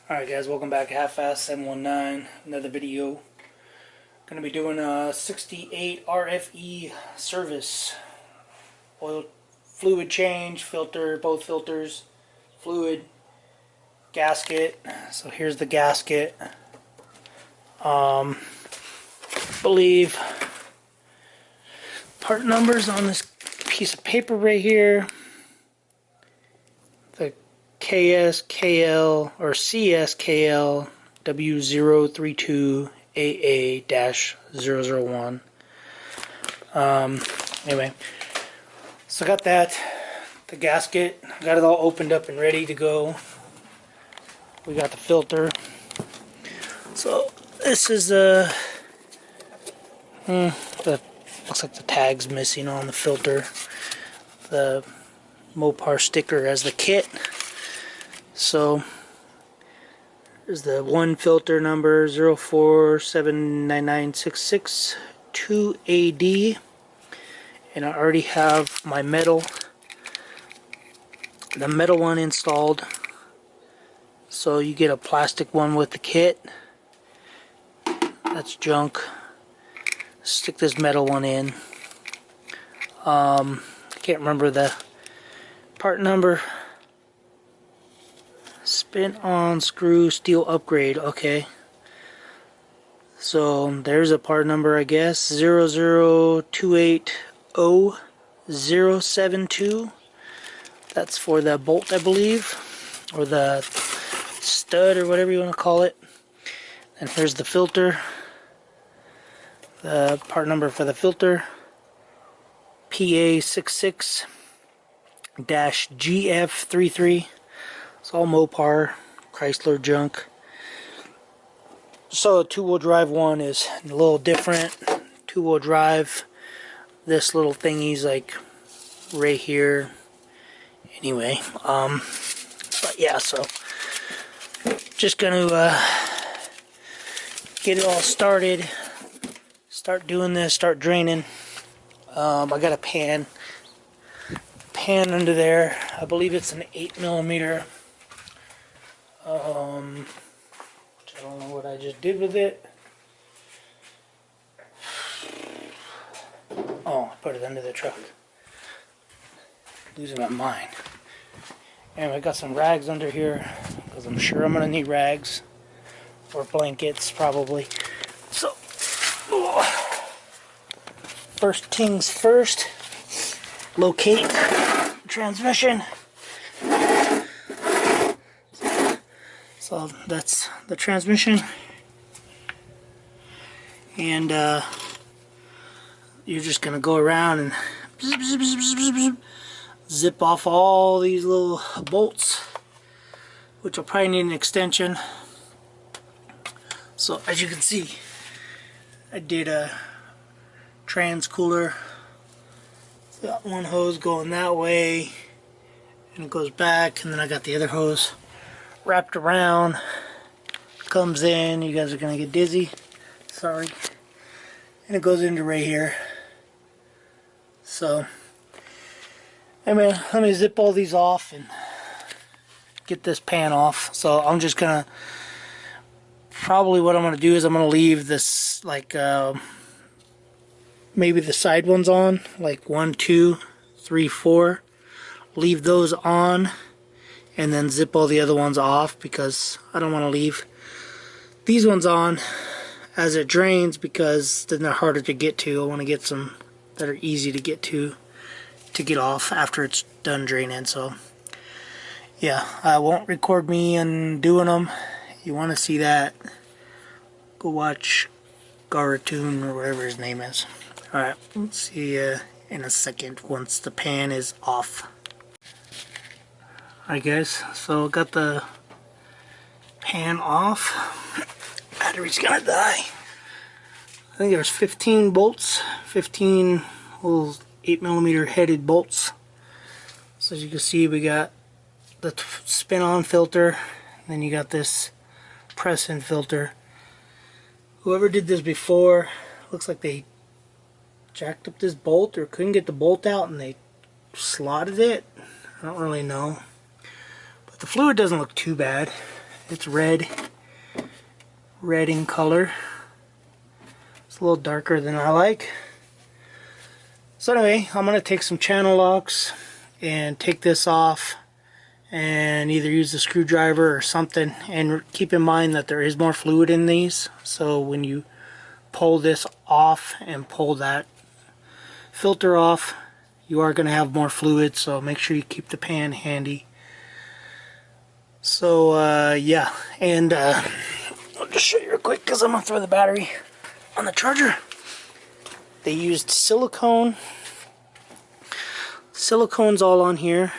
Alright guys, welcome back. Half-Fast 719, another video. Going to be doing a 68 RFE service. Oil, fluid change, filter, both filters, fluid, gasket. So here's the gasket. Believe part numbers on this piece of paper right here. The KSKL or CSKL W032AA-001. Anyway, so I got that, the gasket, got it all opened up and ready to go. We got the filter. So this is the looks like the tag's missing on the filter. The Mopar sticker as the kit. So there's the one filter number 0479966-2AD, and I already have my the metal one installed. So you get a plastic one with the kit. That's junk. Stick this metal one in. I can't remember the part number. Spin on screw steel upgrade. Okay. So there's a part number, I guess. 0028072. That's for the bolt, I believe, or the stud, or whatever you want to call it. And here's the filter. The part number for the filter, PA66-GF33. It's all Mopar, Chrysler junk. So the two-wheel drive one is a little different. Two-wheel drive, this little thingy's like right here. Anyway, but yeah, so just gonna get it all started. Start doing this, start draining. I got a pan under there. I believe it's an 8mm. Which I don't know what I just did with it. Oh, I put it under the truck. Losing my mind. Anyway, I got some rags under here because I'm sure I'm gonna need rags or blankets probably. So. First things first, locate transmission. So that's the transmission, and you're just gonna go around and zip off all these little bolts, which will probably need an extension. So as you can see, I did a trans cooler. Got one hose going that way and it goes back, and then I got the other hose wrapped around, comes in. You guys are gonna get dizzy, sorry, and it goes into right here. So anyway, let me zip all these off and get this pan off. So I'm just gonna, probably what I'm gonna do is I'm gonna leave this like maybe the side ones on, like 1, 2, 3, 4. Leave those on and then zip all the other ones off, because I don't want to leave these ones on as it drains, because then they're harder to get to. I want to get some that are easy to get to get off after it's done draining. So yeah, I won't record me and doing them. You want to see that, go watch Garatoon or whatever his name is. Alright, let's see you in a second once the pan is off. Alright guys, so got the pan off. Battery's gonna die. I think there's 15 bolts, 15 little 8mm headed bolts. So as you can see, we got the spin-on filter, and then you got this press-in filter. Whoever did this before, looks like they jacked up this bolt or couldn't get the bolt out and they slotted it. I don't really know, but the fluid doesn't look too bad. It's red in color. It's a little darker than I like. So anyway, I'm going to take some channel locks and take this off and either use a screwdriver or something, and keep in mind that there is more fluid in these, so when you pull this off and pull that filter off, you are going to have more fluid, so make sure you keep the pan handy. So yeah, and I'll just show you real quick because I'm going to throw the battery on the charger. They used silicone. Silicone's all on here.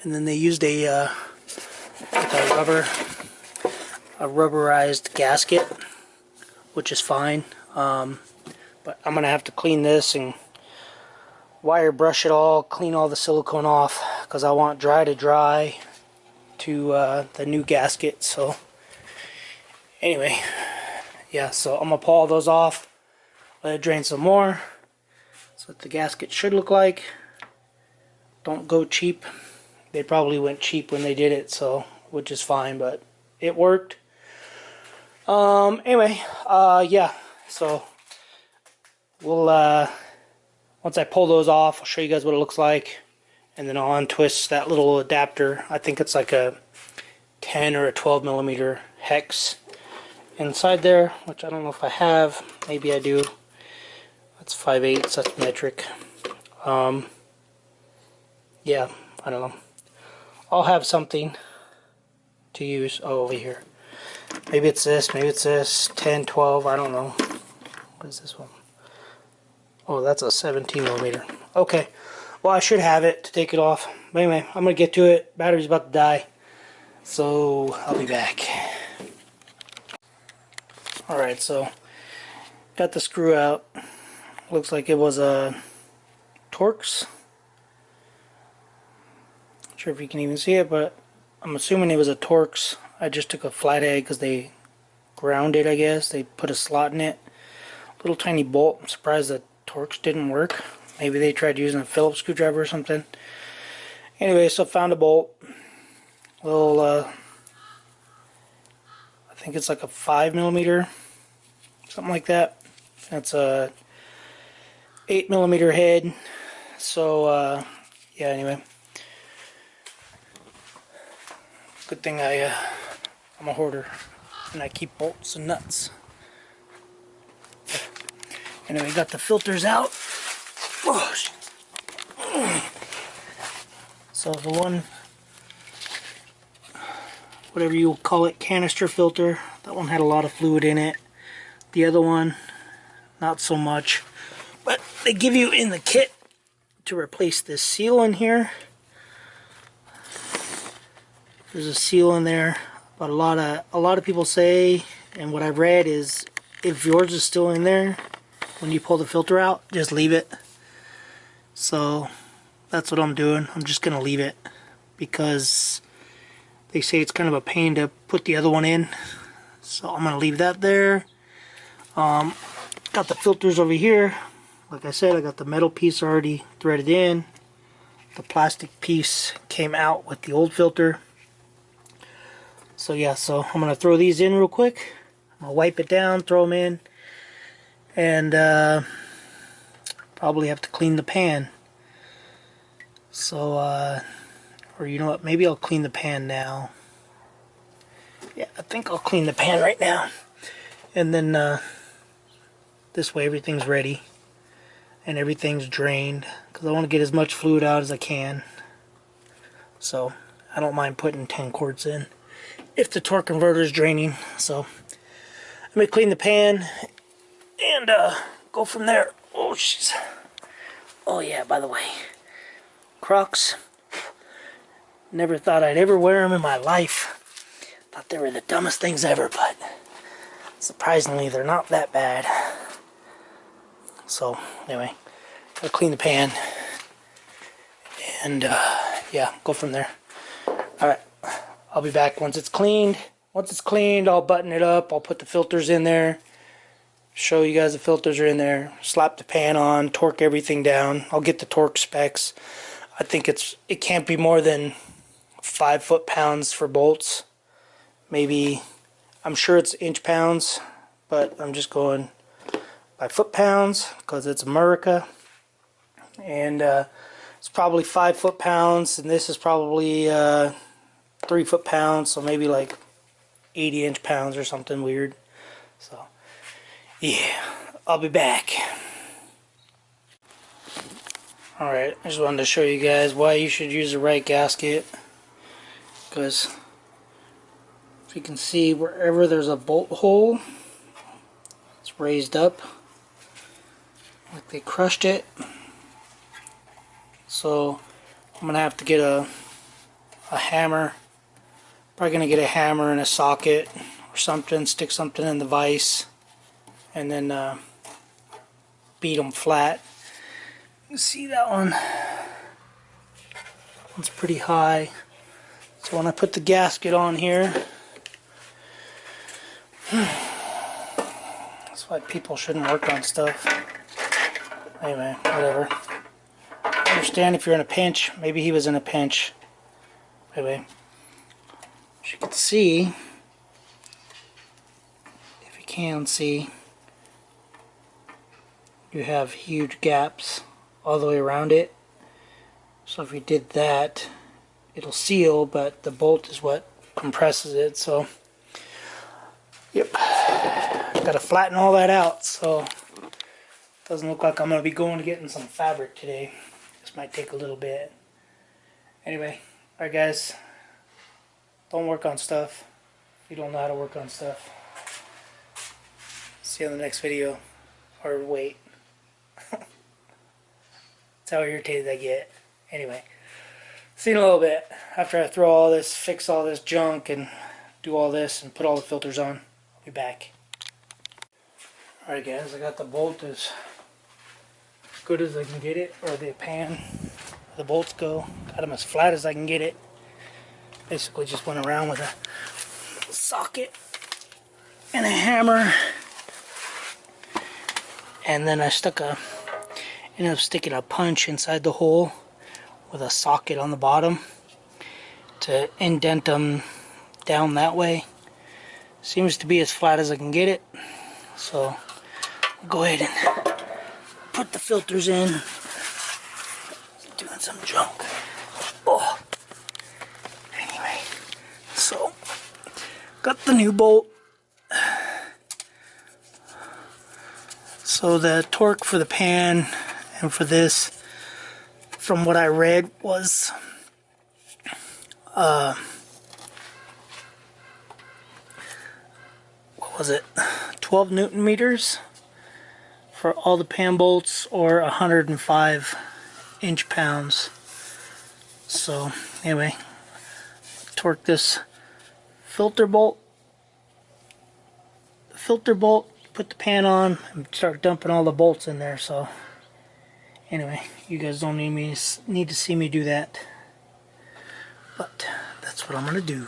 And then they used a rubberized gasket, which is fine. But I'm gonna have to clean this and wire brush it all, clean all the silicone off, because I want dry to dry to the new gasket. So anyway, yeah. So I'm gonna pull all those off, let it drain some more. That's what the gasket should look like. Don't go cheap. They probably went cheap when they did it, so, which is fine, but it worked. Anyway, yeah, so we'll, once I pull those off, I'll show you guys what it looks like, and then I'll untwist that little adapter. I think it's like a 10 or a 12 millimeter hex inside there, which I don't know if I have. Maybe I do. That's 5/8, that's metric. Yeah, I don't know. I'll have something to use. Oh, over here. Maybe it's this, 10, 12, I don't know. What is this one? Oh, that's a 17 millimeter. Okay, well, I should have it to take it off. But anyway, I'm going to get to it. Battery's about to die. So, I'll be back. Alright, so, got the screw out. Looks like it was a Torx. Sure if you can even see it, but I'm assuming it was a Torx. I just took a flathead because they ground it, I guess. They put a slot in it. Little tiny bolt. I'm surprised that Torx didn't work. Maybe they tried using a Phillips screwdriver or something. Anyway, so found a bolt. Little, I think it's like a 5 millimeter, something like that. That's a 8 millimeter head. So, yeah, anyway. Good thing I'm a hoarder and I keep bolts and nuts. Anyway, got the filters out. Oh, so the one, whatever you call it, canister filter, that one had a lot of fluid in it. The other one, not so much. But they give you in the kit to replace this seal in here. There's a seal in there, but a lot of people say, and what I've read is, if yours is still in there when you pull the filter out, just leave it. So that's what I'm doing. I'm just gonna leave it because they say it's kind of a pain to put the other one in. So I'm gonna leave that there. Got the filters over here. Like I said, I got the metal piece already threaded in. The plastic piece came out with the old filter. So yeah, so I'm going to throw these in real quick. I'm going to wipe it down, throw them in, and probably have to clean the pan. So, or you know what, maybe I'll clean the pan now. Yeah, I think I'll clean the pan right now. And then this way everything's ready and everything's drained, because I want to get as much fluid out as I can. So I don't mind putting 10 quarts in if the torque converter is draining. So I'm going to clean the pan and go from there. Oh, jeez. Oh, yeah, by the way, Crocs. Never thought I'd ever wear them in my life. Thought they were the dumbest things ever, but surprisingly, they're not that bad. So, anyway, gotta clean the pan and, yeah, go from there. Alright. I'll be back once it's cleaned. Once it's cleaned, I'll button it up. I'll put the filters in there. Show you guys the filters are in there. Slap the pan on. Torque everything down. I'll get the torque specs. I think it can't be more than 5 foot-pounds for bolts. maybe, I'm sure it's inch pounds, but I'm just going by foot pounds because it's America. And it's probably 5 foot-pounds, and this is probably 3 foot-pounds, so maybe like 80 inch-pounds or something weird. So yeah, I'll be back. Alright, I just wanted to show you guys why you should use the right gasket, because if you can see, wherever there's a bolt hole, it's raised up like they crushed it. So I'm gonna have to get a hammer. Probably gonna get a hammer and a socket or something, stick something in the vise, and then beat them flat. You can see that one. It's pretty high. So when I put the gasket on here, that's why people shouldn't work on stuff. Anyway, whatever. I understand if you're in a pinch. Maybe he was in a pinch. Anyway, as you can see, if you can see, you have huge gaps all the way around it. So if you did that, it'll seal, but the bolt is what compresses it. So yep, gotta flatten all that out, so it doesn't look like I'm gonna be going to getting some fabric today. This might take a little bit. Anyway, alright guys, don't work on stuff if you don't know how to work on stuff. See you in the next video, or wait. That's how irritated I get. Anyway, see you in a little bit after I throw all this, fix all this junk, and do all this and put all the filters on. I'll be back. Alright guys, I got the bolt as good as I can get it, or the pan the bolts go. Got them as flat as I can get it. Basically just went around with a socket and a hammer, and then I ended up sticking a punch inside the hole with a socket on the bottom to indent them down that way. Seems to be as flat as I can get it, so I'll go ahead and put the filters in. Doing some junk. Oh. Anyway, so got the new bolt. So the torque for the pan and for this, from what I read, was what was it? 12 Newton meters for all the pan bolts, or 105 inch-pounds. So anyway, torque this filter bolt, put the pan on, and start dumping all the bolts in there. So anyway, you guys don't need to see me do that, but that's what I'm gonna do.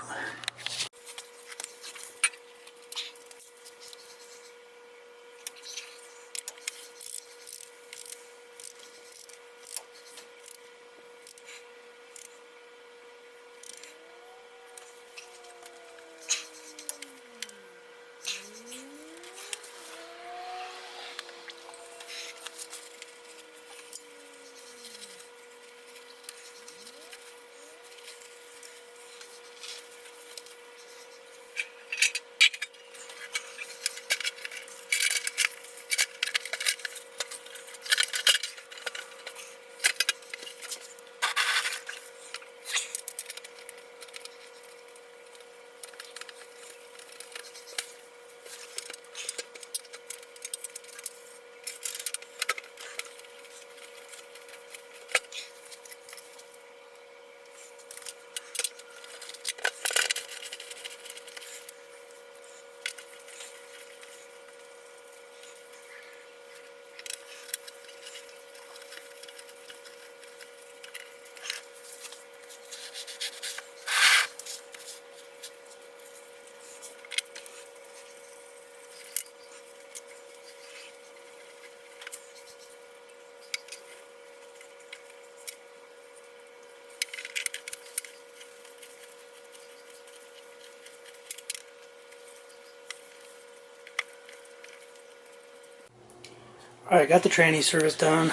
Alright, got the tranny service done,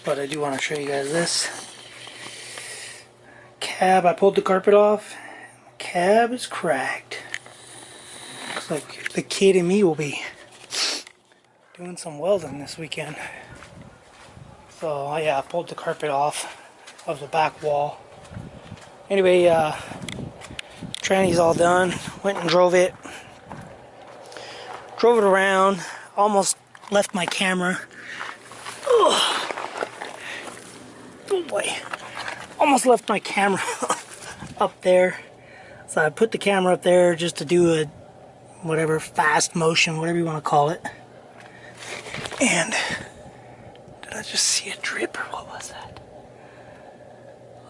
but I do want to show you guys this. Cab, I pulled the carpet off. Cab is cracked. Looks like the kid and me will be doing some welding this weekend. So yeah, I pulled the carpet off of the back wall. Anyway, tranny's all done. Went and drove it. Drove it around. Almost left my camera. Oh boy. Almost left my camera up there. So I put the camera up there just to do a whatever fast motion, whatever you want to call it. And did I just see a drip or what was that?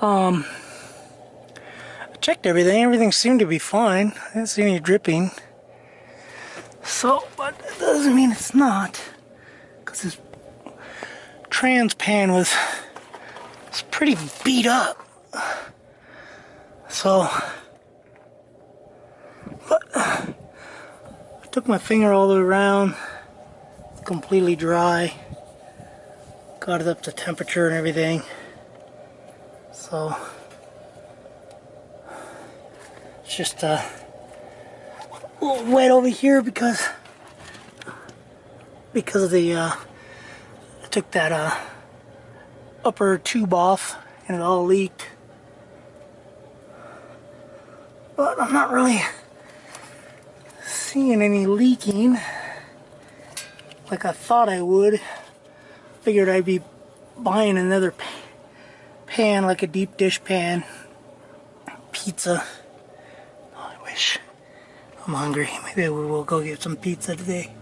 I checked everything. Everything seemed to be fine. I didn't see any dripping. So, but it doesn't mean it's not. Because this trans pan was pretty beat up. So, but I took my finger all the way around. It's completely dry. Got it up to temperature and everything. So, it's just a little wet over here because of the I took that upper tube off and it all leaked. But I'm not really seeing any leaking like I thought I would. Figured I'd be buying another pan, like a deep dish pan. Pizza. Oh, I wish. I'm hungry. Maybe we will go get some pizza today.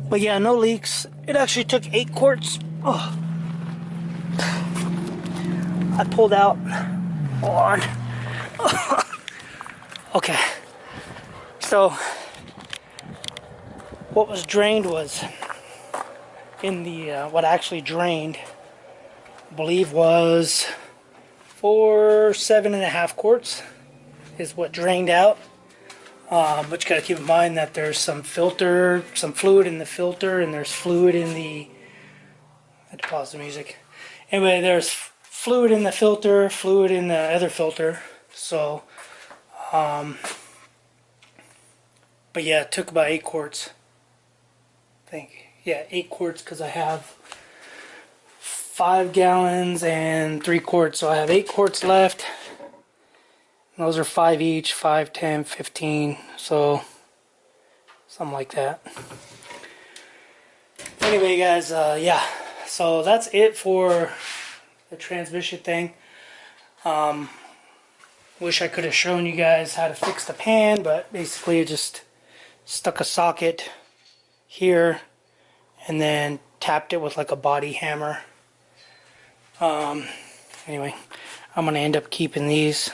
But yeah, no leaks. It actually took 8 quarts. Oh. I pulled out. Hold on. Okay. So, what was drained was in the, what actually drained, I believe was 7.5 quarts is what drained out. But you gotta keep in mind that there's some fluid in the filter, and there's fluid in the, I had to pause the music. Anyway, there's fluid in the filter, fluid in the other filter. So, but yeah, it took about 8 quarts. I think, yeah, 8 quarts because I have 5 gallons and 3 quarts, so I have 8 quarts left. And those are 5 each, 5, 10, 15, so something like that. Anyway, guys, yeah, so that's it for the transmission thing. Wish I could have shown you guys how to fix the pan, but basically I just stuck a socket here and then tapped it with like a body hammer. Anyway, I'm gonna end up keeping these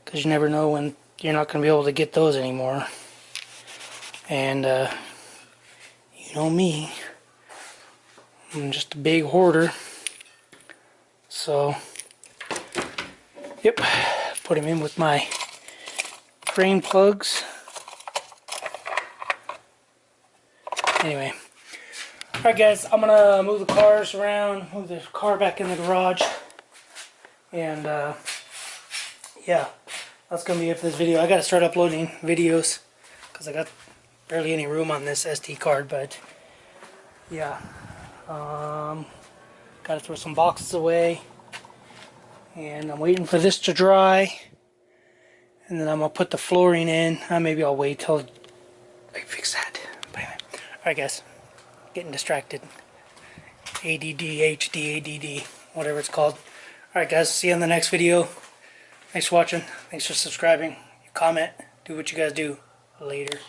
because you never know when you're not gonna be able to get those anymore. And you know me, I'm just a big hoarder. So, yep, put them in with my drain plugs. Anyway, alright guys, I'm gonna move the cars around, move the car back in the garage, and yeah, that's gonna be it for this video. I gotta start uploading videos because I got barely any room on this SD card, but yeah, gotta throw some boxes away, and I'm waiting for this to dry, and then I'm gonna put the flooring in. Maybe I'll wait till I fix that. But anyway, alright guys, getting distracted. ADD, HD, ADD, whatever it's called. Alright guys, see you in the next video. Thanks for watching. Thanks for subscribing. Comment. Do what you guys do. Later.